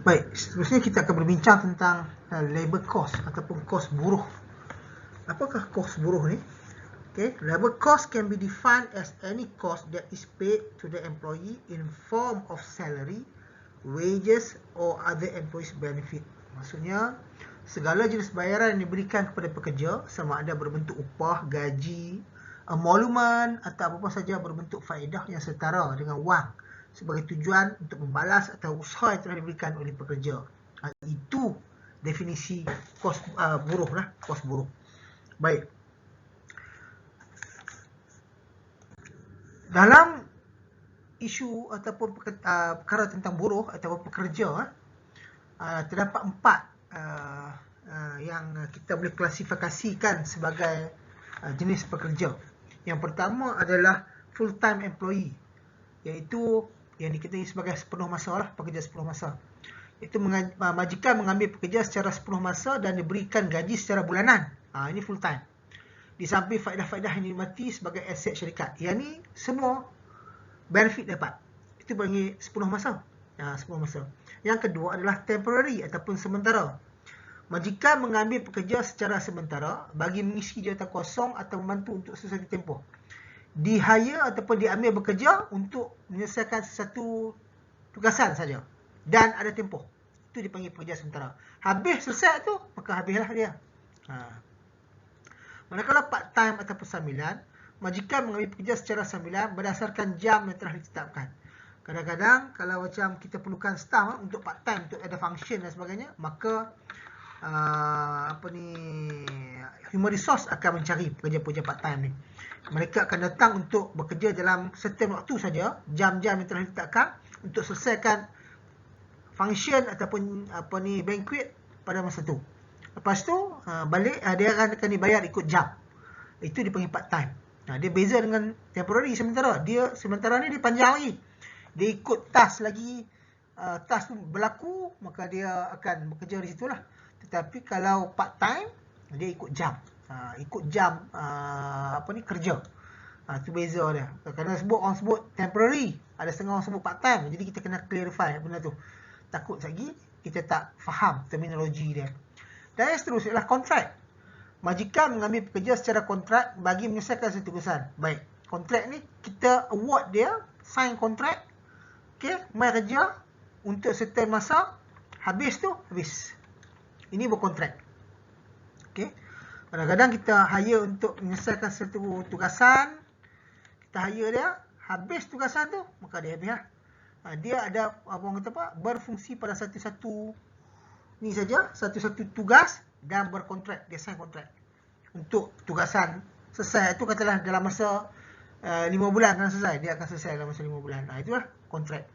Baik, seterusnya kita akan berbincang tentang labor cost ataupun kos buruh. Apakah kos buruh ni? Okay, labor cost can be defined as any cost that is paid to the employee in form of salary, wages or other employees benefit. Maksudnya, segala jenis bayaran yang diberikan kepada pekerja sama ada berbentuk upah, gaji, emolumen atau apa saja berbentuk faedah yang setara dengan wang sebagai tujuan untuk membalas atau usaha yang telah diberikan oleh pekerja. Itu definisi kos buruh lah, kos buruh. Baik. Dalam isu ataupun perkara tentang buruh ataupun pekerja, terdapat 4 yang kita boleh klasifikasikan sebagai jenis pekerja. Yang pertama adalah full time employee, iaitu yang diketahui sebagai sepenuh masa lah, pekerja sepenuh masa. Itu majikan mengambil pekerja secara sepenuh masa dan diberikan gaji secara bulanan. Ini full time. Di samping faedah-faedah yang dinikmati sebagai aset syarikat. Yang ni semua benefit dapat. Itu panggil sepenuh masa. Sepenuh masa. Yang kedua adalah temporary ataupun sementara. Majikan mengambil pekerja secara sementara bagi mengisi jawatan kosong atau membantu untuk sesuatu tempoh. Di-hire ataupun diambil bekerja untuk menyelesaikan sesuatu tugasan saja dan ada tempoh. Itu dipanggil pekerja sementara. Habis selesai tu, maka habislah dia. Manakala part time ataupun sambilan, majikan mengambil pekerja secara sambilan berdasarkan jam yang telah ditetapkan. Kadang-kadang kalau macam kita perlukan staff untuk part time untuk ada function dan sebagainya, maka human resource akan mencari pekerja-pekerja part time ni. Mereka akan datang untuk bekerja dalam certain waktu saja, jam-jam yang telah ditetapkan untuk selesaikan function ataupun banquet pada masa tu. Lepas tu balik dia akan dibayar ikut jam. Itu dipanggil part time. Dia beza dengan temporary sementara. Dia sementara ni dia panjang lagi. Dia ikut task lagi, task tu berlaku, maka dia akan bekerja di situlah. Tetapi kalau part time, dia ikut jam. Ikut jam kerja. Itu beza dia. Kerana orang sebut temporary, ada setengah orang sebut part time. Jadi kita kena clarify benda tu. Takut lagi kita tak faham terminologi dia. Dan yang seterusnya adalah kontrak. Majikan mengambil pekerja secara kontrak bagi menyelesaikan satu tugasan. Baik, kontrak ni kita award dia, sign kontrak. Okey, mai kerja untuk certain masa, habis tu habis. Ini berkontrak. Okey. Kadang-kadang kita hire untuk menyelesaikan satu tugasan, kita hire dia, habis tugasan tu, maka dia habis lah. Dia ada berfungsi pada satu-satu ni saja, satu-satu tugas dan berkontrak, dia sign kontrak. Untuk tugasan selesai tu katalah dalam masa 5 bulan akan selesai, dia akan selesai dalam masa 5 bulan. Itulah kontrak.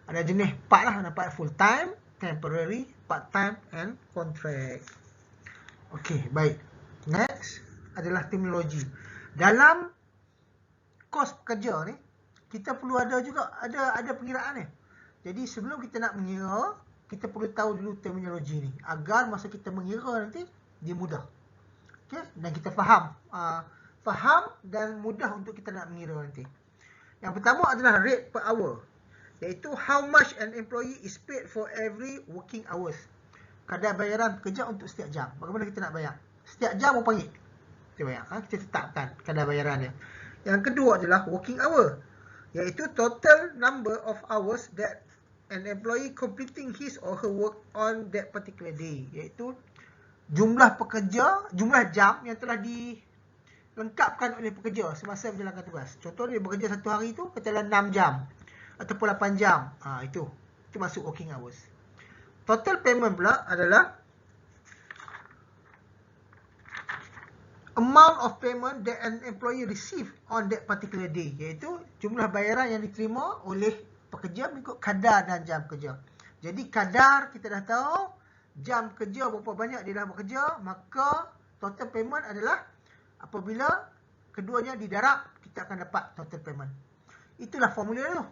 Ada jenis 4 lah, dapat full time, temporary, part time and contract. Okey, baik. Next adalah terminologi. Dalam kos pekerja ni, kita perlu ada juga ada pengiraan ni. Jadi sebelum kita nak mengira, kita perlu tahu dulu terminologi ni agar masa kita mengira nanti dia mudah. Okey, dan kita faham dan mudah untuk kita nak mengira nanti. Yang pertama adalah rate per hour, iaitu how much an employee is paid for every working hours. Kadar bayaran pekerja untuk setiap jam. Bagaimana kita nak bayar? Setiap jam berapa ringgit kita bayar. Kita tetapkan kadar bayarannya. Yang kedua adalah working hour, iaitu total number of hours that an employee completing his or her work on that particular day, iaitu jumlah jam yang telah dilengkapkan oleh pekerja semasa menjalankan tugas. Contoh dia bekerja satu hari tu katalah 6 jam ataupun 8 jam. Itu masuk working hours. Total payment pula adalah amount of payment that an employee receive on that particular day, iaitu jumlah bayaran yang diterima oleh pekerja mengikut kadar dan jam kerja. Jadi kadar kita dah tahu, jam kerja berapa banyak dia dah bekerja, maka total payment adalah apabila keduanya didarab, kita akan dapat total payment. Itulah formula tu.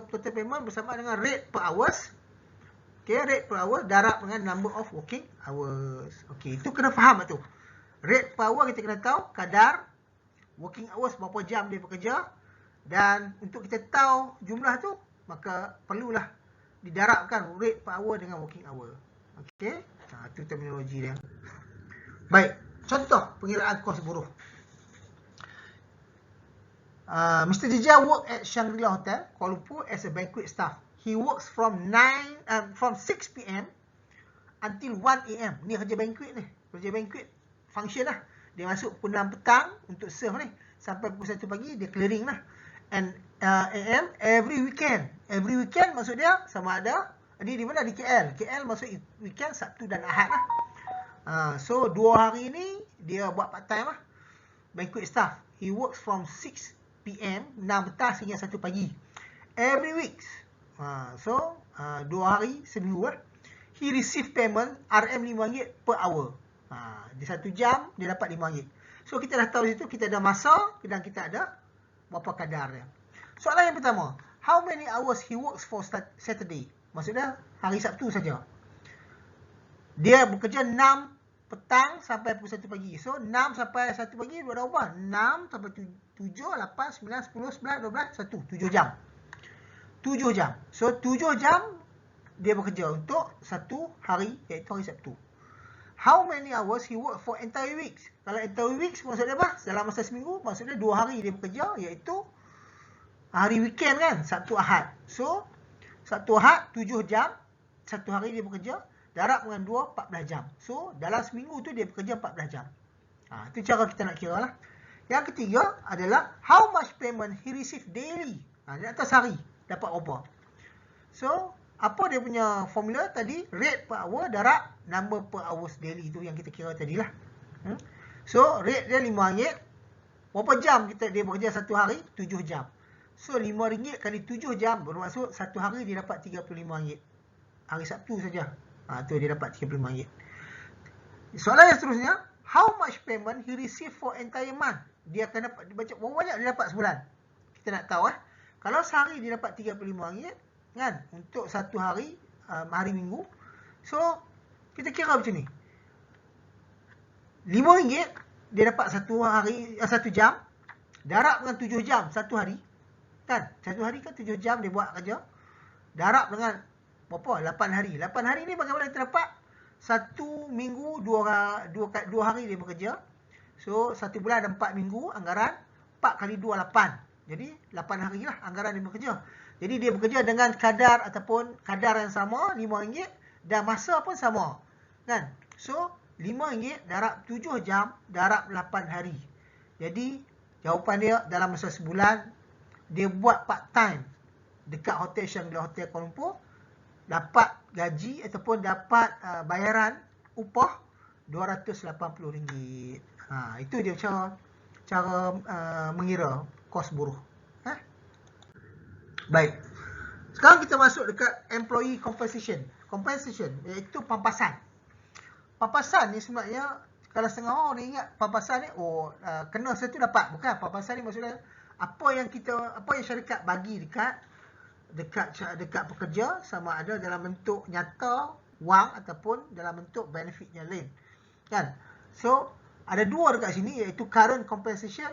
Total payment bersama dengan rate per hours. Okay, rate per hour darab dengan number of working hours. Okay, itu kena faham tu. Rate per hour kita kena tahu kadar, working hours berapa jam dia bekerja, dan untuk kita tahu jumlah tu, maka perlulah didarabkan rate per hour dengan working hour. Okey, itu terminologi dia. Baik, contoh pengiraan kos buruh. Mr. Jija work at Shangri-La Hotel, Kuala Lumpur as a banquet staff. He works from 6 PM until 1 AM. Ni kerja banquet ni. Kerja banquet function lah. Dia masuk pukul 6 petang untuk serve ni. Sampai pukul 1 pagi dia clearing lah. And AM every weekend. Every weekend maksud dia sama ada ni di mana? Di KL. KL masuk weekend Sabtu dan Ahad lah. So 2 hari ni dia buat part time lah. Banquet staff. He works from 6 PM 6 petang hingga 1 pagi. Every week. So 2 hari seminggu lah. He receive payment RM5 per hour. Di 1 jam dia dapat RM5. So kita dah tahu situ kita ada masa dan kita ada berapa kadar dia. Soalan yang pertama, how many hours he works for Saturday? Maksudnya hari Sabtu saja. Dia bekerja 6 petang sampai pukul 1 pagi. So 6 sampai 1 pagi dia berapa? 6 sampai 7, 8, 9, 10, 11, 12, 1. 7 jam. 7 jam. So 7 jam dia bekerja untuk satu hari, iaitu hari Sabtu. How many hours he work for entire weeks? Kalau entire weeks maksudnya apa? Dalam masa seminggu, maksudnya 2 hari dia bekerja, iaitu hari weekend kan, Sabtu Ahad. So Sabtu Ahad 7 jam, satu hari dia bekerja, darab dengan 2, 14 jam. So dalam seminggu tu dia bekerja 14 jam. Itu cara kita nak kira lah. Yang ketiga adalah how much payment he receive daily. Di atas hari dapat berapa. So apa dia punya formula tadi? Rate per hour darab number per hours daily tu yang kita kira tadilah. So rate dia RM5. Berapa jam dia bekerja satu hari? 7 jam. So RM5 kali 7 jam bermaksud satu hari dia dapat RM35. Hari Sabtu saja. Tu dia dapat RM35. Soalan yang seterusnya, how much payment he receive for entire month? Dia akan dapat berapa banyak dia dapat sebulan? Kita nak tahu Kalau sehari dia dapat RM35 kan, untuk satu hari hari Minggu. So kita kira macam ni. RM5 dia dapat satu jam, darab dengan 7 jam satu hari. Kan? Satu hari kan 7 jam dia buat kerja. Darab dengan berapa? 8 hari. 8 hari ni bagaimana kita dapat? Satu minggu 2 hari dia bekerja. So satu bulan ada 4 minggu, anggaran 4 kali 2 8. Jadi 8 hari lah anggaran dia bekerja. Jadi dia bekerja dengan kadar yang sama, RM5, dan masa pun sama. Kan? So RM5 darab 7 jam darab 8 hari. Jadi jawapan dia dalam masa sebulan dia buat part time dekat Hotel Shangri-La Hotel Kuala Lumpur, dapat gaji ataupun dapat bayaran upah RM280. Itu dia cara mengira kos buruh. Baik. Sekarang kita masuk dekat employee compensation. Compensation iaitu pampasan. Pampasan ni sebenarnya kalau setengah orang ni ingat pampasan ni kena satu dapat. Bukan, pampasan ni maksudnya apa yang syarikat bagi dekat pekerja, sama ada dalam bentuk nyata wang ataupun dalam bentuk benefit yang lain. Kan? So ada dua dekat sini, iaitu current compensation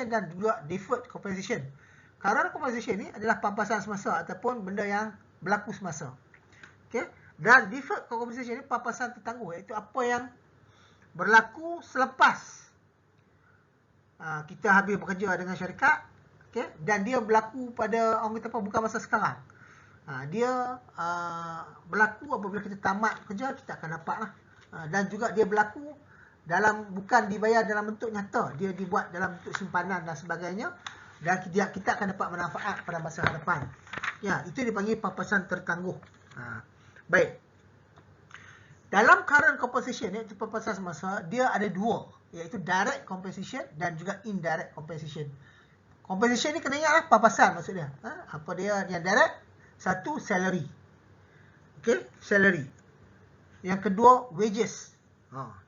dan juga deferred compensation. Current compensation ni adalah pampasan semasa ataupun benda yang berlaku semasa. Okay? Dan deferred compensation ni pampasan tertangguh, iaitu apa yang berlaku selepas kita habis bekerja dengan syarikat, okay? Dan dia berlaku pada orang kata apa, bukan masa sekarang. Dia berlaku apabila kita tamat kerja, kita akan dapat lah. Dan juga dia berlaku bukan dibayar dalam bentuk nyata, dia dibuat dalam bentuk simpanan dan sebagainya, dan kita akan dapat manfaat pada masa hadapan. Ya, itu dipanggil pampasan tertangguh. Baik. Dalam current compensation, iaitu pampasan semasa, dia ada dua, iaitu direct compensation dan juga indirect compensation. Compensation ni kena ingatlah pampasan maksudnya. Apa dia yang direct? Satu, salary. Okay, salary. Yang kedua, wages.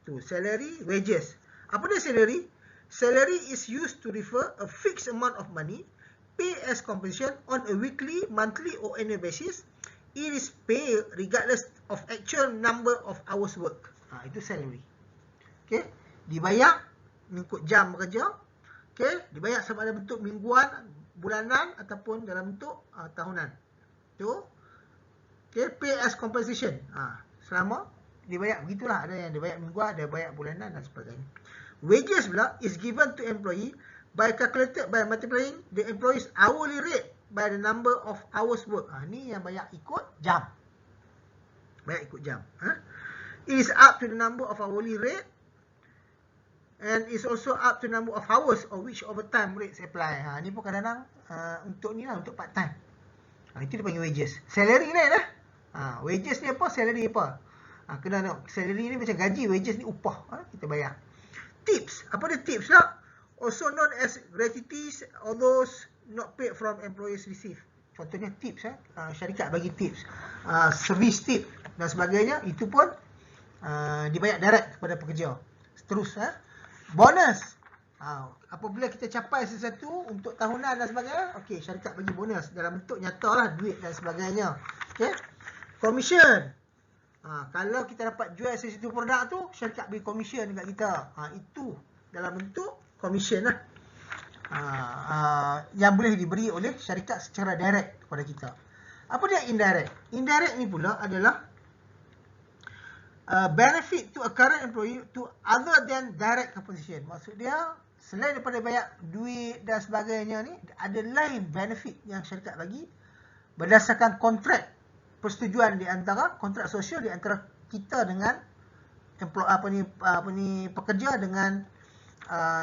Tu salary, wages. Apa dia salary? Salary is used to refer a fixed amount of money paid as compensation on a weekly, monthly or annual basis. It is paid regardless of actual number of hours work. Itu salary. Okay, dibayar mengikut jam bekerja. Okay, dibayar sama ada bentuk mingguan, bulanan ataupun dalam bentuk tahunan. Itu Okay, pay as compensation. Selama dia bayar begitulah, ada yang dia bayar mingguan, ada bayar bulanan dan sebagainya. Wages pula is given to employee by calculated by multiplying the employee's hourly rate by the number of hours work. Ni yang bayar ikut jam. Bayar ikut jam. It is up to the number of hourly rate and is also up to the number of hours of which overtime rates apply. Ni pun kadang-kadang untuk ni lah, untuk part time. Itu dia panggil wages. Salary lain lah. Wages ni apa, salary apa. Kena nak salary ni macam gaji, wages ni upah. Kita bayar. Tips. Apa dia tips lah? Also known as gratuities or those not paid from employees receive. Contohnya tips. Syarikat bagi tips. Service tip dan sebagainya. Itu pun dibayar direct kepada pekerja. Terus. Bonus. Apabila kita capai sesuatu untuk tahunan dan sebagainya, okey, syarikat bagi bonus dalam bentuk nyata lah, duit dan sebagainya. Okey. Commission. Kalau kita dapat jual sesuatu produk tu, syarikat bagi commission dekat kita. Itu dalam bentuk commission lah. Yang boleh diberi oleh syarikat secara direct kepada kita. Apa dia indirect? Indirect ni pula adalah benefit to a current employee to other than direct compensation. Maksud dia, selain daripada bayar duit dan sebagainya ni, ada lain benefit yang syarikat bagi berdasarkan kontrak persetujuan di antara kontrak sosial di antara kita dengan pekerja dengan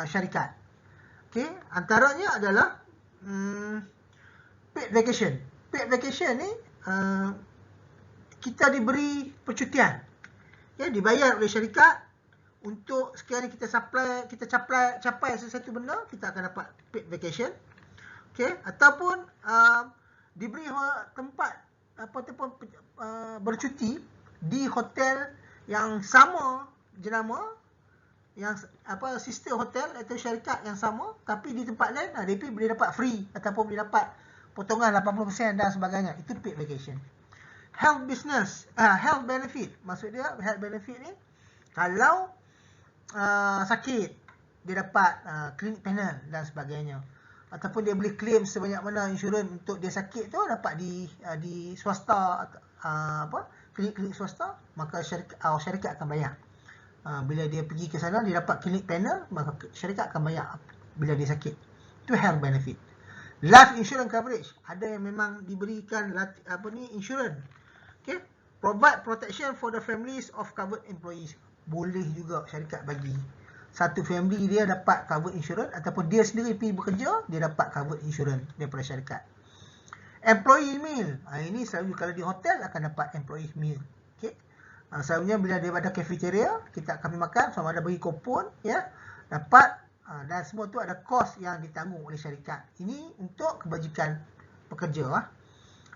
syarikat. Okey, antaranya adalah paid vacation. Paid vacation ni kita diberi percutian. Okay, dibayar oleh syarikat untuk sekiranya kita capai sesuatu benda, kita akan dapat paid vacation. Okey, ataupun diberi tempat ataupun bercuti di hotel yang sama jenama, yang sister hotel atau syarikat yang sama, tapi di tempat lain DP boleh dapat free ataupun boleh dapat potongan 80% dan sebagainya. Itu paid vacation. Health business, health benefit. Maksud dia health benefit ni, kalau sakit dia dapat clinic panel dan sebagainya, ataupun dia boleh claim sebanyak mana insurans untuk dia sakit tu dapat di swasta, klinik-klinik swasta, maka syarikat akan bayar. Bila dia pergi ke sana, dia dapat clinic panel, maka syarikat akan bayar bila dia sakit. Itu health benefit. Life insurance coverage, ada yang memang diberikan insurans. Okay, provide protection for the families of covered employees. Boleh juga syarikat bagi. Satu family dia dapat covered insurance, ataupun dia sendiri pergi bekerja, dia dapat covered insurance daripada syarikat. Employee meal. Ini selalu kalau di hotel akan dapat employee meal. Okay. Selalunya bila dia ada cafeteria, kita akan makan, sama ada bagi kupon, ya, dapat, dan semua tu ada kos yang ditanggung oleh syarikat. Ini untuk kebajikan pekerja.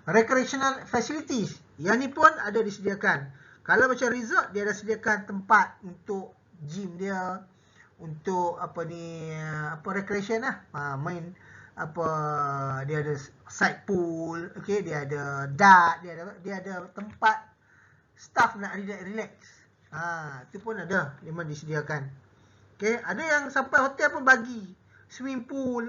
Recreational facilities. Yang ni pun ada disediakan. Kalau macam resort, dia ada sediakan tempat untuk gym dia, untuk recreation lah. Main dia ada side pool, okey, dia ada dart, dia ada tempat staff nak relax. Itu pun ada, memang disediakan. Okey, ada yang sampai hotel pun bagi swimming pool,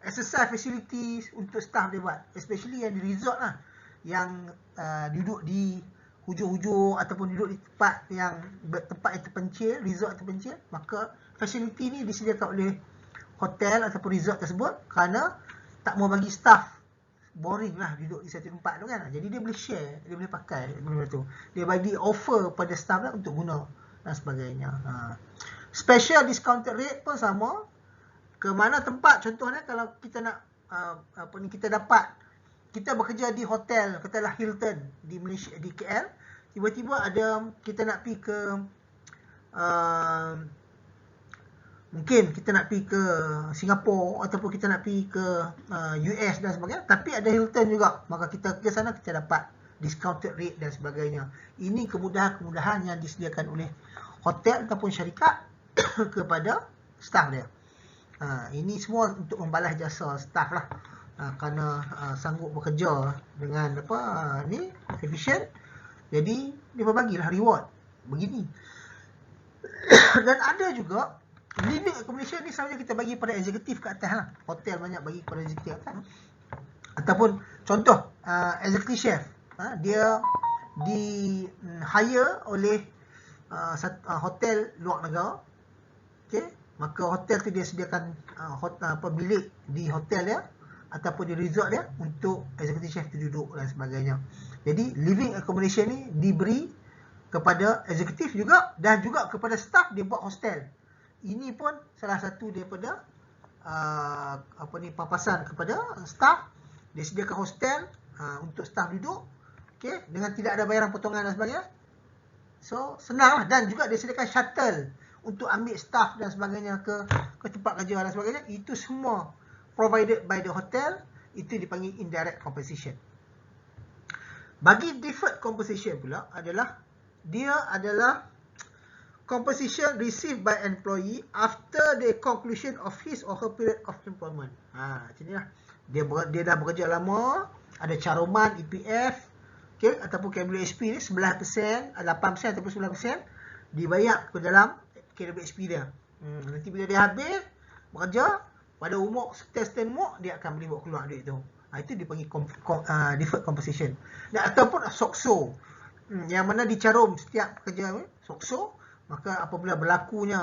exercise facilities untuk staff dia buat, especially yang di resort lah, yang duduk di hujung-hujung ataupun duduk di tempat yang terpencil, resort terpencil, maka fasiliti ni disediakan oleh hotel ataupun resort tersebut kerana tak mau bagi staff boring lah duduk di satu tempat tu kan. Jadi dia boleh share, dia boleh pakai benda tu. Dia bagi offer pada staff lah untuk guna dan sebagainya. Special discounted rate pun sama. Ke mana tempat, contohnya kalau kita nak kita bekerja di hotel, katalah Hilton di Malaysia, di KL, tiba-tiba ada kita nak pergi ke mungkin kita nak pergi ke Singapura ataupun kita nak pergi ke US dan sebagainya, tapi ada Hilton juga, maka kita ke sana kita dapat discounted rate dan sebagainya. Ini kemudahan-kemudahan yang disediakan oleh hotel ataupun syarikat kepada staf dia. Ini semua untuk membalas jasa staf lah, kerana sanggup bekerja dengan efisien. Jadi dia berbagilah reward begini. Dan ada juga living accommodation ni selalunya kita bagi pada eksekutif ke atas lah. Hotel banyak bagi pada eksekutif atas. Ataupun contoh executive chef. dia di hire oleh hotel luar negara. Okey, maka hotel tu dia sediakan bilik di hotel dia ataupun di resort dia untuk executive chef tu duduk dan sebagainya. Jadi living accommodation ni diberi kepada eksekutif juga dan juga kepada staff, dia buat hostel. Ini pun salah satu daripada papasan kepada staff. Dia sediakan hostel untuk staff duduk, okey, dengan tidak ada bayaran potongan dan sebagainya. So senang lah. Dan juga dia sediakan shuttle untuk ambil staff dan sebagainya ke tempat kerja dan sebagainya. Itu semua provided by the hotel. Itu dipanggil indirect compensation. Bagi deferred compensation pula adalah compensation received by employee after the conclusion of his or her period of employment. Macam ni lah. Dia dah bekerja lama, ada caruman EPF, okay, ataupun KWSP ni 11%, 8% ataupun 9% dibayar ke dalam KWSP dia. Nanti bila dia habis bekerja, pada umur sekian umur, dia akan boleh bawa keluar duit tu. Itu dipanggil deferred compensation. Dan ataupun SOCSO, yang mana dicarum setiap pekerja SOCSO, maka apabila berlakunya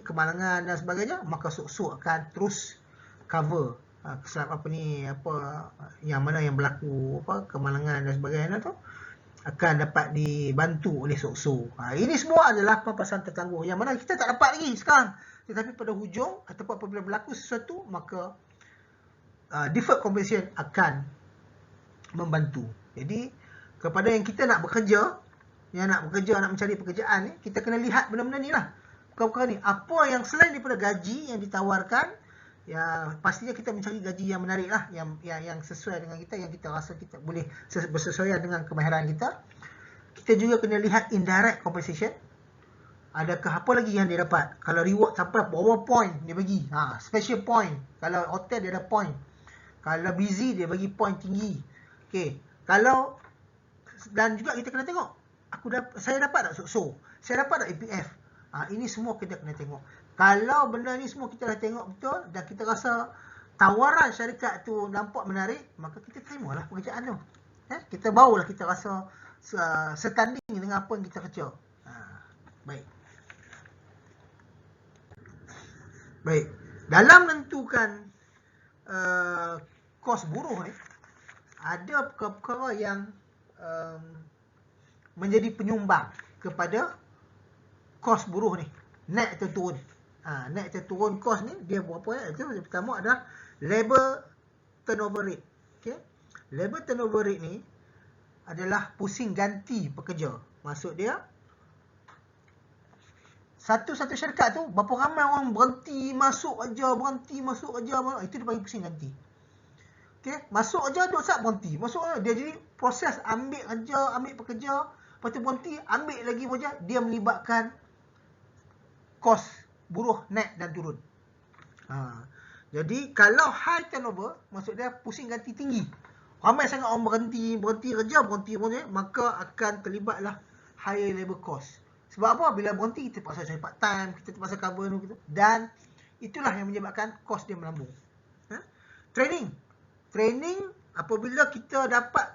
kemalangan dan sebagainya, maka SOCSO akan terus cover yang mana yang berlaku kemalangan dan sebagainya tu akan dapat dibantu oleh SOCSO. Ini semua adalah papasan tertangguh yang mana kita tak dapat lagi sekarang, tetapi pada hujung ataupun apabila berlaku sesuatu, maka deferred compensation akan membantu. Jadi kepada yang kita nak bekerja, nak mencari pekerjaan ni, kita kena lihat benda-benda ni lah. Perkara ni, apa yang selain daripada gaji yang ditawarkan, ya pastinya kita mencari gaji yang menarik lah, yang sesuai dengan kita, yang kita rasa kita boleh bersesuaian dengan kemahiran kita. Kita juga kena lihat indirect compensation. Adakah apa lagi yang dia dapat? Kalau reward sampai berapa point dia bagi? Special point. Kalau hotel dia ada point. Kalau busy dia bagi point tinggi. Okey. Kalau, dan juga kita kena tengok, saya dapat tak SOCSO? Saya dapat tak EPF? Ini semua kita kena tengok. Kalau benda ni semua kita dah tengok betul dan kita rasa tawaran syarikat tu nampak menarik, maka kita terimalah pekerjaan tu. Kita barulah kita rasa setanding dengan apa yang kita kerja. Baik. Dalam menentukan kos buruh ni, ada perkara-perkara yang menjadi penyumbang kepada kos buruh ni, naik atau turun. Naik atau turun kos ni dia berapa ya? Itu yang pertama adalah labor turnover rate. Okey. Labor turnover rate ni adalah pusing ganti pekerja. Maksud dia satu syarikat tu berapa ramai orang berhenti masuk kerja, itu dipanggil pusing ganti. Okey, masuk kerja duk sat berhenti. Masuk kerja dia jadi proses ambil pekerja, lepas tu berhenti, ambil lagi pekerja, dia melibatkan kos buruh naik dan turun. Jadi kalau high turnover, maksud dia pusing ganti tinggi. Ramai sangat orang berhenti kerja, maka akan terlibatlah higher labor cost. Sebab apa? Bila berhenti, kita terpaksa cari part time, kita terpaksa cover gitu. Dan itulah yang menyebabkan kos dia melambung. Training, apabila kita dapat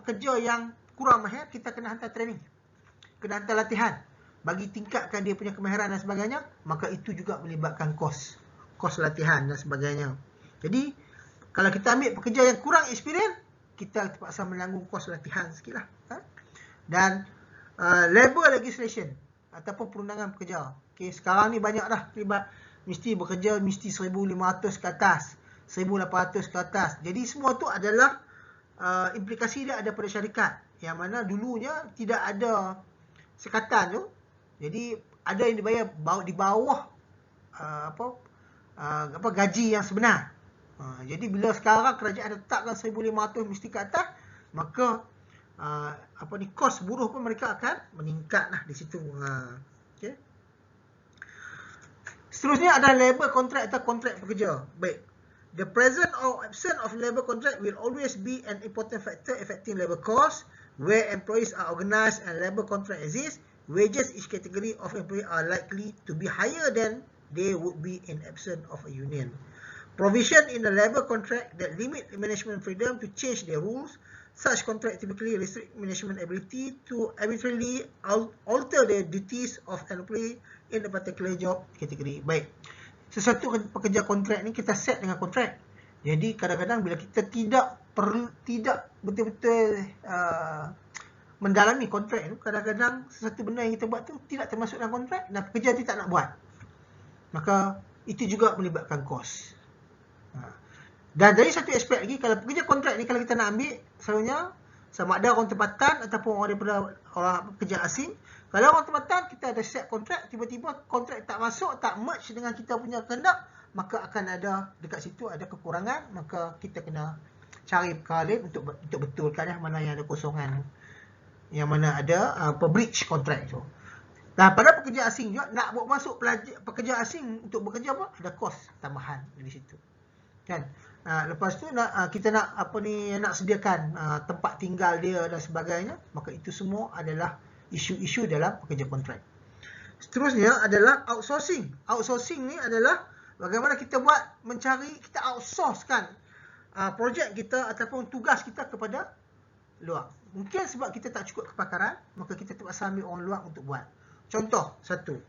pekerja yang kurang mahir, kita kena hantar training. Kena hantar latihan. Bagi tingkatkan dia punya kemahiran dan sebagainya, maka itu juga melibatkan kos latihan dan sebagainya. Jadi, kalau kita ambil pekerja yang kurang experience, kita terpaksa menanggung kos latihan sikit lah. Dan labor legislation ataupun perundangan pekerja. Okay, sekarang ni banyak dah terlibat. Mesti bekerja, mesti 1,500 ke atas, 1,800 ke atas. Jadi semua tu adalah implikasi dia ada pada syarikat. Yang mana dulunya tidak ada sekatan tu. Jadi ada yang dibayar di bawah gaji yang sebenar. Jadi bila sekarang kerajaan letakkan 1,500 mesti ke atas, maka kos buruh pun mereka akan meningkat lah di situ. Okay. Seterusnya ada labor contract atau kontrak pekerja. Baik. The present or absence of labor contract will always be an important factor affecting labor costs. Where employees are organized and labor contract exists, wages each category of employee are likely to be higher than they would be in absence of a union. Provision in the labor contract that limit management freedom to change their rules Such contract typically restrict management ability to arbitrarily alter the duties of an employee in a particular job category. Baik, sesuatu pekerja kontrak ni kita set dengan kontrak. Jadi kadang-kadang bila kita tidak betul-betul mendalami kontrak tu, kadang-kadang sesuatu benda yang kita buat tu tidak termasuk dalam kontrak dan pekerja tu tak nak buat. Maka itu juga melibatkan kos. Dan dari satu aspek lagi, kalau pekerja kontrak ni kalau kita nak ambil, selalunya sama ada orang tempatan ataupun orang daripada orang pekerja asing. Kalau orang tempatan, kita ada set kontrak, tiba-tiba kontrak tak masuk, tak merge dengan kita punya kehendak, maka akan ada dekat situ ada kekurangan, maka kita kena cari perkara lain untuk betulkan mana yang ada kosongan, yang mana ada breach kontrak tu. Dan pada pekerja asing juga, nak bawa masuk pekerja asing untuk bekerja apa? Ada kos tambahan di situ. Kan? Lepas tu kita nak nak sediakan tempat tinggal dia dan sebagainya, maka itu semua adalah isu-isu dalam pekerja kontrak. Seterusnya adalah outsourcing. Outsourcing ni adalah bagaimana kita kita outsourcekan projek kita ataupun tugas kita kepada luar. Mungkin sebab kita tak cukup kepakaran, maka kita terpaksa ambil orang luar untuk buat. Contoh satu,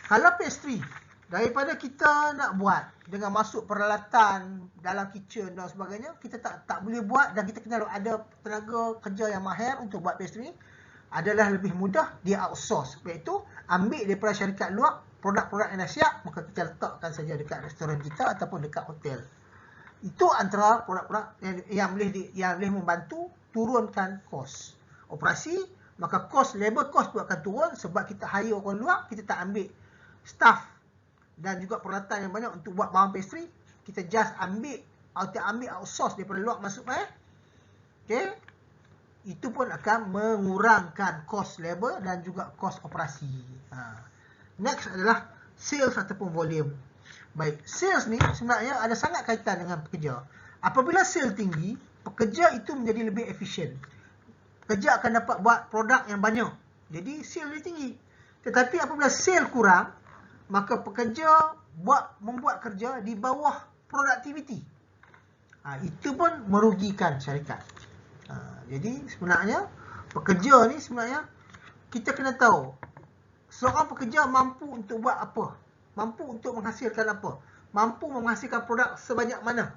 kalau pastry, daripada kita nak buat dengan masuk peralatan dalam kitchen dan sebagainya, kita tak boleh buat dan kita kena ada tenaga kerja yang mahir untuk buat pastry, adalah lebih mudah dia outsource. Iaitu ambil daripada syarikat luar produk-produk yang dah siap, maka kita letakkan saja dekat restoran kita ataupun dekat hotel. Itu antara produk-produk yang boleh membantu turunkan kos operasi. Maka labor cost pun akan turun sebab kita hire orang luar, kita tak ambil staff dan juga peralatan yang banyak untuk buat barang pastry. Kita just ambil outsource daripada luar masuk okay? Itu pun akan mengurangkan kos labor dan juga kos operasi. Next adalah sales ataupun volume. Baik, sales ni sebenarnya ada sangat kaitan dengan pekerja. Apabila sales tinggi, pekerja itu menjadi lebih efisien. Pekerja akan dapat buat produk yang banyak. Jadi sales lebih tinggi. Tetapi apabila sales kurang, maka pekerja membuat kerja di bawah produktiviti. Itu pun merugikan syarikat. Jadi sebenarnya pekerja ni sebenarnya kita kena tahu seorang pekerja mampu untuk buat apa, mampu untuk menghasilkan apa, mampu menghasilkan produk sebanyak mana.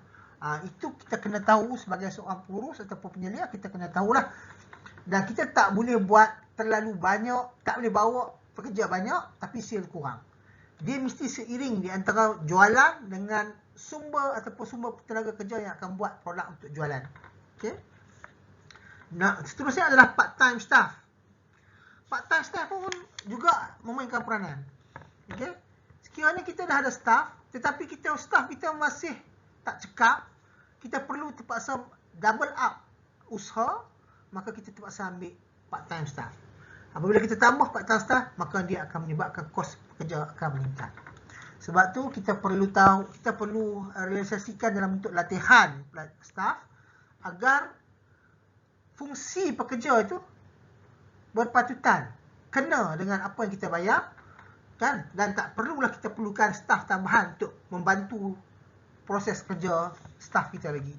Itu kita kena tahu sebagai seorang pengurus ataupun penyelia, kita kena tahulah. Dan kita tak boleh buat terlalu banyak, tak boleh bawa pekerja banyak tapi sales kurang. Dia mesti seiring di antara jualan dengan sumber tenaga kerja yang akan buat produk untuk jualan. Okey. Nah, seterusnya adalah part-time staff. Part-time staff pun juga memainkan peranan. Okey. Sekiranya kita dah ada staff, tetapi staff kita masih tak cekap, kita perlu terpaksa double up usaha, maka kita terpaksa ambil part-time staff. Apabila kita tambah part-time staff, maka dia akan menyebabkan kos pekerja akan meningkat. Sebab tu kita perlu realisasikan dalam bentuk latihan staff agar fungsi pekerja itu berpatutan, kena dengan apa yang kita bayar, kan? Dan tak perlulah kita perlukan staff tambahan untuk membantu proses kerja staff kita lagi.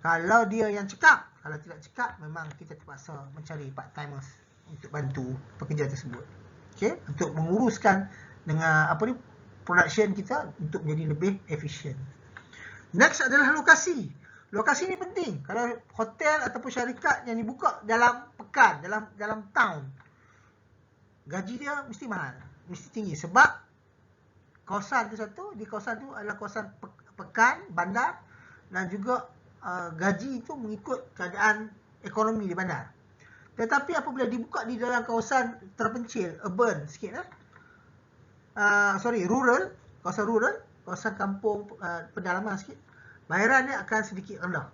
Kalau dia yang cekap, kalau tidak cekap, memang kita terpaksa mencari part-timers untuk bantu pekerja tersebut. Okey, untuk menguruskan dengan production kita untuk menjadi lebih efisien. Next adalah lokasi. Lokasi ni penting. Kalau hotel ataupun syarikat yang dibuka dalam pekan, dalam town, gaji dia mesti mahal, mesti tinggi sebab kawasan tu di kawasan tu adalah kawasan pekan, bandar, dan juga gaji itu mengikut keadaan ekonomi di bandar. Tetapi apabila dibuka di dalam kawasan terpencil, urban sikit rural, kawasan kampung pedalaman sikit, bayaran dia akan sedikit rendah.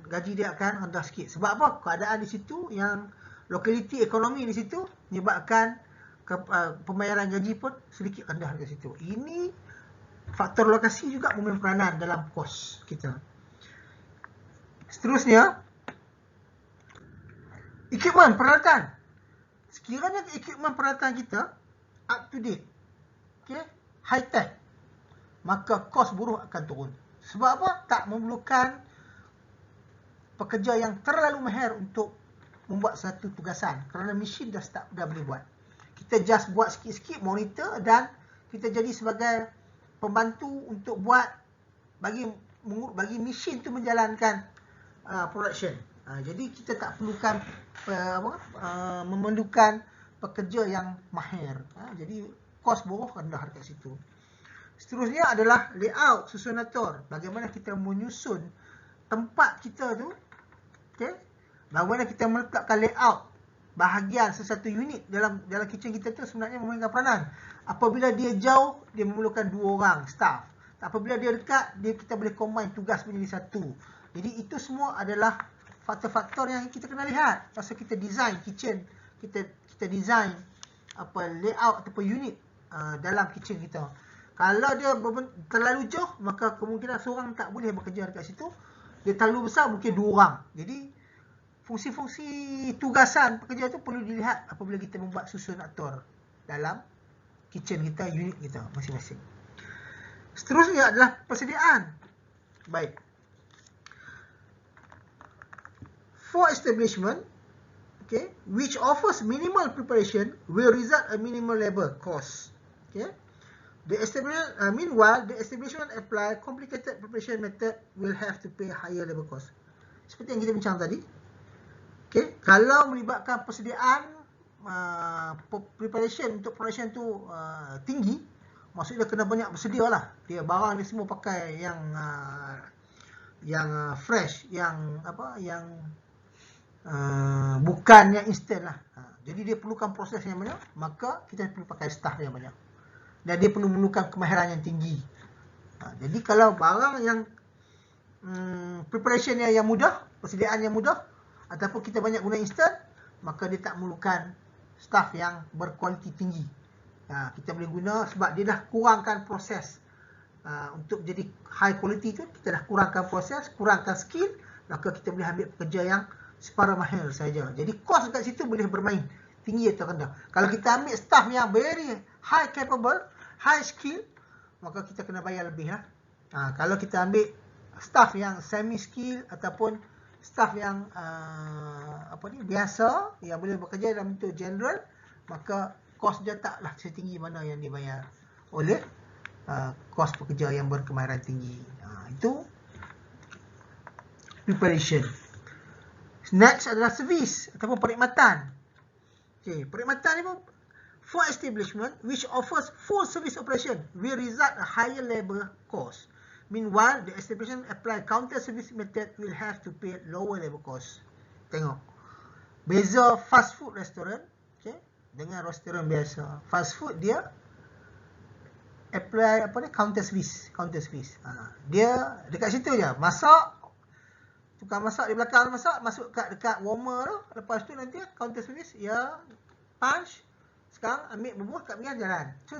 Gaji dia akan rendah sikit. Sebab apa? Keadaan di situ yang lokaliti ekonomi di situ menyebabkan pembayaran gaji pun sedikit rendah di situ. Ini faktor lokasi juga memain peranan dalam kos kita. Seterusnya, equipment, peralatan. Sekiranya equipment peralatan kita up to date, okay, high tech, maka kos buruh akan turun. Sebab apa? Tak memerlukan pekerja yang terlalu mahir untuk membuat satu tugasan kerana mesin dah boleh buat. Kita just buat sikit-sikit, monitor, dan kita jadi sebagai pembantu untuk buat bagi mesin tu menjalankan production. Jadi kita tak perlukan memerlukan pekerja yang mahir. Jadi kos bawah rendah dekat situ. Seterusnya adalah layout, susun atur. Bagaimana kita menyusun tempat kita tu, okey? Bagaimana kita meletakkan layout bahagian sesuatu unit dalam kitchen kita tu sebenarnya memainkan peranan. Apabila dia jauh, dia memerlukan 2 orang staff. Apabila dia dekat, kita boleh combine tugas menjadi satu. Jadi itu semua adalah faktor-faktor yang kita kena lihat masa kita design kitchen, kita design layout ataupun unit dalam kitchen kita. Kalau dia terlalu jauh, maka kemungkinan seorang tak boleh bekerja dekat situ. Dia terlalu besar, mungkin 2 orang. Jadi fungsi-fungsi tugasan pekerja itu perlu dilihat apabila kita membuat susun atur dalam kitchen kita, unit kita masing-masing. Seterusnya adalah persediaan. Baik. For establishment, okay, which offers minimal preparation will result a minimal labor cost. Okay. Meanwhile, the establishment apply complicated preparation method will have to pay higher labor cost. Seperti yang kita bincang tadi. Okay, kalau melibatkan persediaan preparation untuk production tu tinggi, maksudnya kena banyak bersedia lah. Dia barang ni semua pakai yang fresh, yang bukan yang instant lah. Jadi dia perlukan proses yang banyak, maka kita perlu pakai staff yang banyak. Dan dia perlu memerlukan kemahiran yang tinggi. Jadi kalau barang yang preparation yang mudah, persediaan yang mudah, ataupun kita banyak guna instant, maka dia tak memerlukan staff yang berkualiti tinggi. Kita boleh guna sebab dia dah kurangkan proses. Untuk jadi high quality tu, kita dah kurangkan proses, kurangkan skill, maka kita boleh ambil pekerja yang separuh mahir saja. Jadi kos dekat situ boleh bermain tinggi atau rendah. Kalau kita ambil staff yang very high capable, high skill, maka kita kena bayar lebih lah. Kalau kita ambil staff yang semi skill ataupun staff yang biasa, yang boleh bekerja dalam bentuk general, maka kos dia taklah setinggi mana yang dibayar oleh kos pekerja yang berkemahiran tinggi. Itu preparation. Next adalah servis ataupun perkhidmatan. Okay, perkhidmatan ni pun for establishment which offers full service operation will result a higher labor cost. Meanwhile, the establishment apply counter service method will have to pay lower labor cost. Tengok. Beza fast food restaurant, okay, dengan restoran biasa. Fast food dia apply counter service. Dia dekat situ je, masak, tukang masak di belakang masak, masuk dekat warmer tu, lepas tu nanti counter service, ya punch, sekarang ambil bubuh kat pinggan jalan. So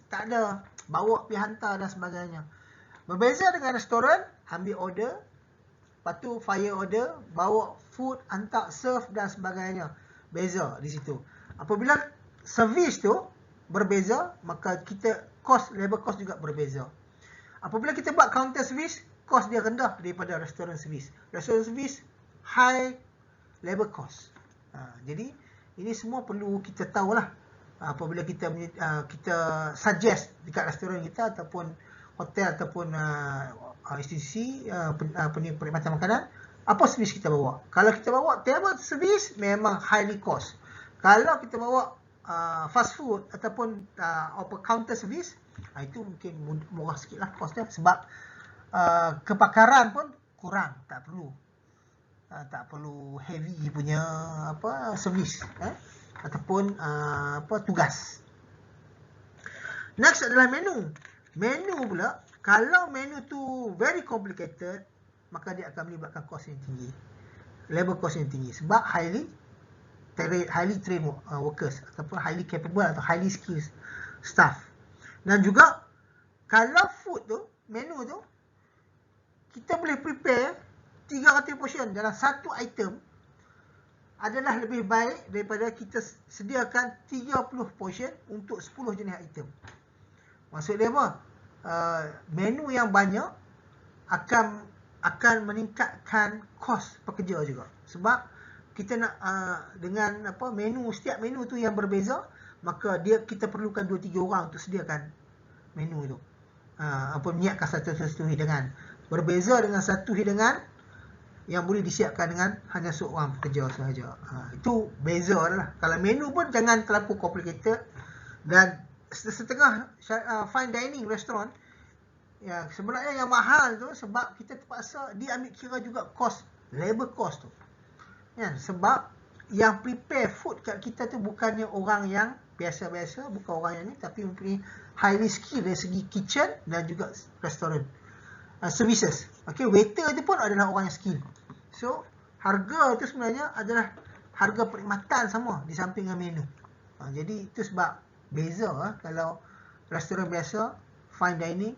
tak ada bawa pergi hantar dan sebagainya. Berbeza dengan restoran, ambil order, lepas tu fire order, bawa food, hantar, serve dan sebagainya. Beza di situ. Apabila servis tu berbeza, maka kita labor cost juga berbeza. Apabila kita buat counter service, kos dia rendah daripada restoran servis. Restoran servis high labor cost. Jadi ini semua perlu kita tahulah apabila kita suggest dekat restoran kita ataupun hotel ataupun institusi perkhidmatan makanan, apa servis kita bawa. Kalau kita bawa table service, memang highly cost. Kalau kita bawa fast food ataupun counter service, itu mungkin murah sikit lah kos dia, sebab kepakaran pun kurang, tak perlu heavy punya servis ataupun tugas. Next adalah menu. Menu pula, kalau menu tu very complicated, maka dia akan melibatkan kos yang tinggi, labor cost yang tinggi, sebab highly trained workers ataupun highly capable atau highly skilled staff. Dan juga kalau food tu, menu tu, kita boleh prepare 300 portion dalam satu item, adalah lebih baik daripada kita sediakan 30 portion untuk 10 jenis item. Maksud dia apa? Menu yang banyak akan akan meningkatkan kos pekerja juga. Sebab kita nak dengan menu, setiap menu tu yang berbeza, maka kita perlukan 2-3 orang untuk sediakan menu tu. Menyiapkan satu hidangan. Berbeza dengan satu hidangan yang boleh disiapkan dengan hanya seorang pekerja sahaja. Itu beza lah. Kalau menu pun jangan terlalu complicated, dan setengah fine dining restaurant, ya sebenarnya yang mahal tu sebab kita terpaksa dia ambil kira juga cost, labor cost tu. Ya, sebab yang prepare food kat kita tu bukannya orang yang biasa-biasa, bukan orang yang ni, tapi mempunyai highly skill dari segi kitchen dan juga restaurant services. Okay, waiter tu pun adalah orang yang skill. So, harga tu sebenarnya adalah harga perkhidmatan sama di samping dengan menu. Jadi itu sebab beza kalau restoran biasa, fine dining,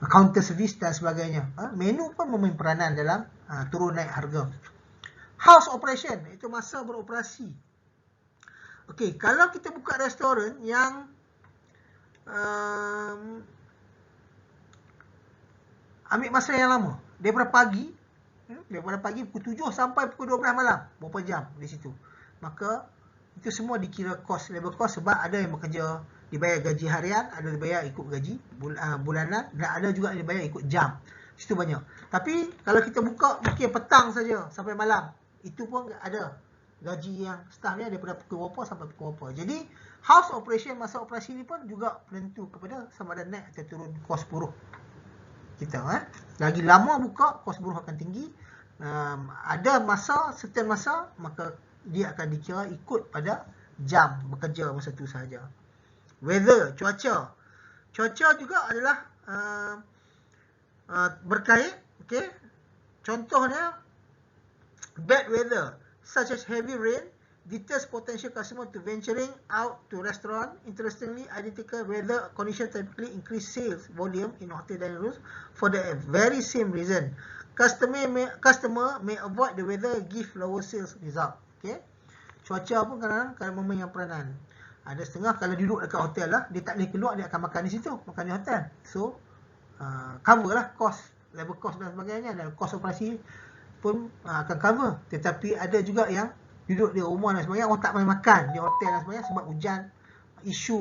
counter service dan sebagainya. Menu pun memain peranan dalam turun naik harga. House operation, itu masa beroperasi. Okey, kalau kita buka restoran yang ambil masa yang lama, daripada pagi pukul 7 sampai pukul 12 malam, berapa jam di situ, maka itu semua dikira cost, labor cost, sebab ada yang bekerja dibayar gaji harian, ada dibayar ikut gaji bulanan, dan ada juga yang dibayar ikut jam. Situ banyak. Tapi kalau kita buka mungkin petang saja sampai malam, itu pun ada gaji yang staffnya daripada pukul berapa sampai pukul berapa. Jadi house operation, masa operasi ni pun juga penentu kepada sama ada naik atau turun kos buruh kita. Lagi lama buka, kos buruh akan tinggi. Ada masa, certain masa, maka dia akan dikira ikut pada jam bekerja masa tu sahaja. Weather, cuaca juga adalah berkait. Okay? Contohnya bad weather such as heavy rain deters potential customer to venturing out to restaurant. Interestingly, identical weather conditions typically increase sales volume in hotel dining rooms for the very same reason. Customer may avoid the weather, give lower sales result. Okay? Cuaca pun kadang-kadang memainkan peranan. Ada setengah kalau duduk dekat hotel lah, dia tak boleh keluar, dia akan makan di situ, makan di hotel. So, cover lah cost, labor cost dan sebagainya, dan cost operasi pun akan cover. Tetapi ada juga yang duduk di rumah dan sebagainya, orang tak boleh makan di hotel dan sebagainya sebab hujan, isu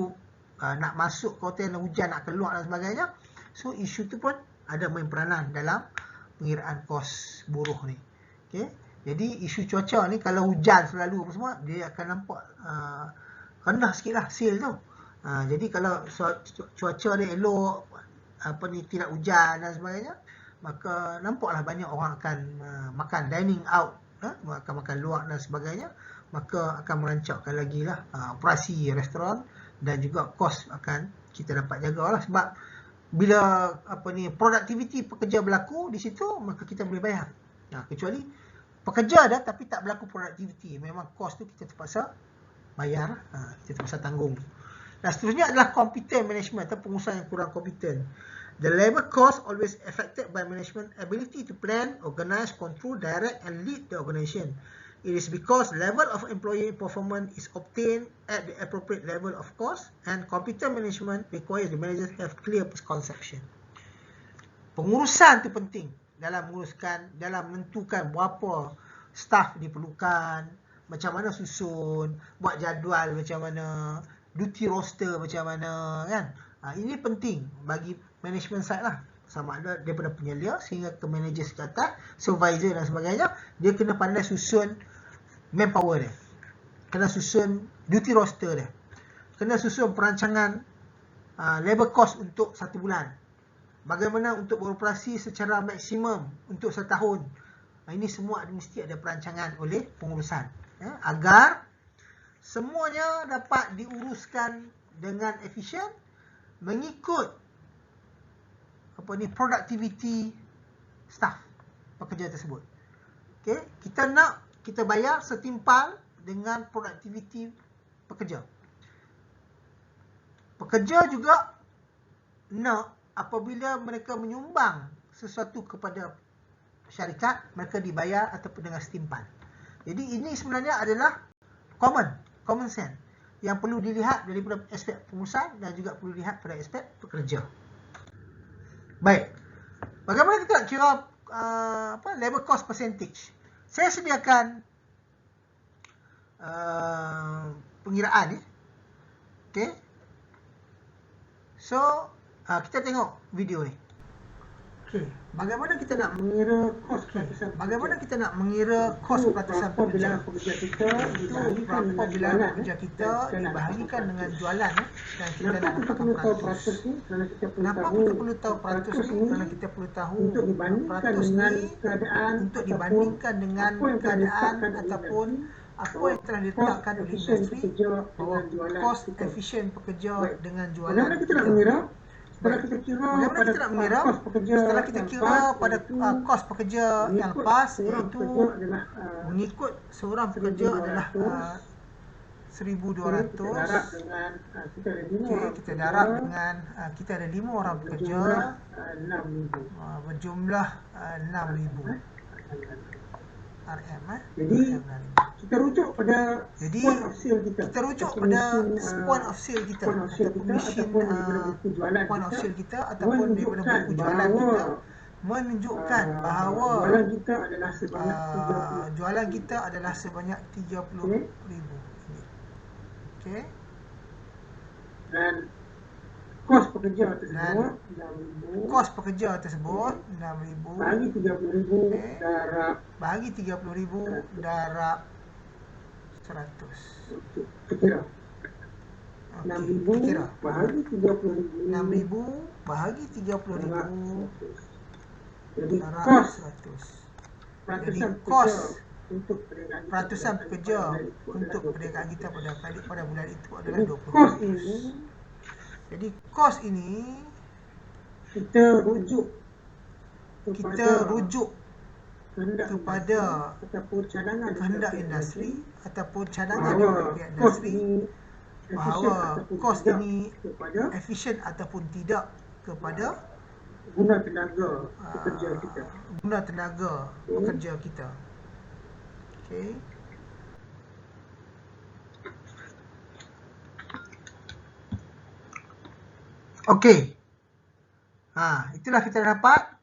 nak masuk ke hotel dan hujan, nak keluar dan sebagainya. So, isu tu pun ada main peranan dalam pengiraan kos buruh ni. Okay? Jadi isu cuaca ni, kalau hujan selalu apa semua, dia akan nampak rendah sikit lah sale tu. Jadi kalau cuaca dia elok, tidak hujan dan sebagainya, maka nampaklah banyak orang akan makan dining out, akan makan luar dan sebagainya, maka akan merancakkan lagi lah operasi restoran, dan juga kos akan kita dapat jagalah. Sebab bila produktiviti pekerja berlaku di situ, maka kita boleh bayar. Kecuali pekerja ada tapi tak berlaku produktiviti, memang kos tu kita terpaksa bayar, kita terpaksa tanggung. Dan seterusnya adalah competent management atau pengurusan yang kurang kompeten. The labor cost always affected by management ability to plan, organize, control, direct and lead the organization. It is because level of employee performance is obtained at the appropriate level of cost, and competent management requires the managers have clear conception. Pengurusan tu penting dalam menentukan berapa staff diperlukan, macam mana susun, buat jadual macam mana, duty roster macam mana, kan? Ini penting bagi management side lah, sama ada daripada penyelia sehingga ke manager ke atas, supervisor dan sebagainya. Dia kena pandai susun manpower dia, kena susun duty roster dia, kena susun perancangan labor cost untuk 1 bulan, bagaimana untuk beroperasi secara maksimum untuk 1 tahun. Ini semua mesti ada perancangan oleh pengurusan, agar semuanya dapat diuruskan dengan efisien mengikut productivity staff pekerja tersebut. Okay? Kita bayar setimpal dengan produktiviti pekerja. Pekerja juga nak apabila mereka menyumbang sesuatu kepada syarikat, mereka dibayar ataupun dengan setimpal. Jadi ini sebenarnya adalah common sense. yang perlu dilihat daripada aspek pengurusan dan juga perlu dilihat pada aspek pekerja. Baik. Bagaimana kita nak kira labor cost percentage? Saya sediakan pengiraan ni. Okey. So, kita tengok video ni. Okey, bagaimana kita nak mengira kos peratusan? Bagaimana kita nak mengira kos peratusan pekerja? Pekerja kita Berapa bilangan pekerja kita dibahagikan dengan jualan dan kita nak dapatkan peratus. Kenapa kita perlu tahu peratus ni? Kerana kita perlu tahu peratus ni untuk dibandingkan dengan keadaan ataupun apa yang telah ditetapkan oleh industri bahawa kos efisien pekerja dengan jualan. Bagaimana kita nak mengira? Setelah kita kira setelah kita kira pada kos pekerja yang lepas, iaitu mengikut seorang pekerja adalah 1,200. Kita darab dengan kita ada 5 orang pekerja, berjumlah 6,000 RM. Jadi kita rujuk pada point of sale kita. Kita rujuk pada point of sale kita, ataupun mesin point of sale kita, ataupun daripada buku jualan kita, menunjukkan bahawa jualan kita adalah sebanyak 30,000. Okey. Dan kos pekerja tersebut 6,000 bagi 30,000 bagi 30,000 darab 100. Kira. 6,000 bagi 30,000. 6,000 bahagi 30,000 Jadi darab kos 100. Jadi kos untuk peratusan pekerja untuk perniagaan kita pada bulan itu adalah 20. Kos ini, jadi kos ini kita rujuk kepada kehendak industri ataupun cadangan daripada pihak industri bahawa kos ini efisien ataupun tidak kepada guna tenaga pekerja kita. Okey. Okey. Itulah kita dapat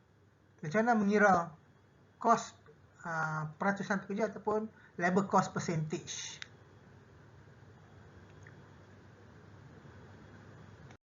macam mana mengira kos peratusan pekerja ataupun labor cost percentage.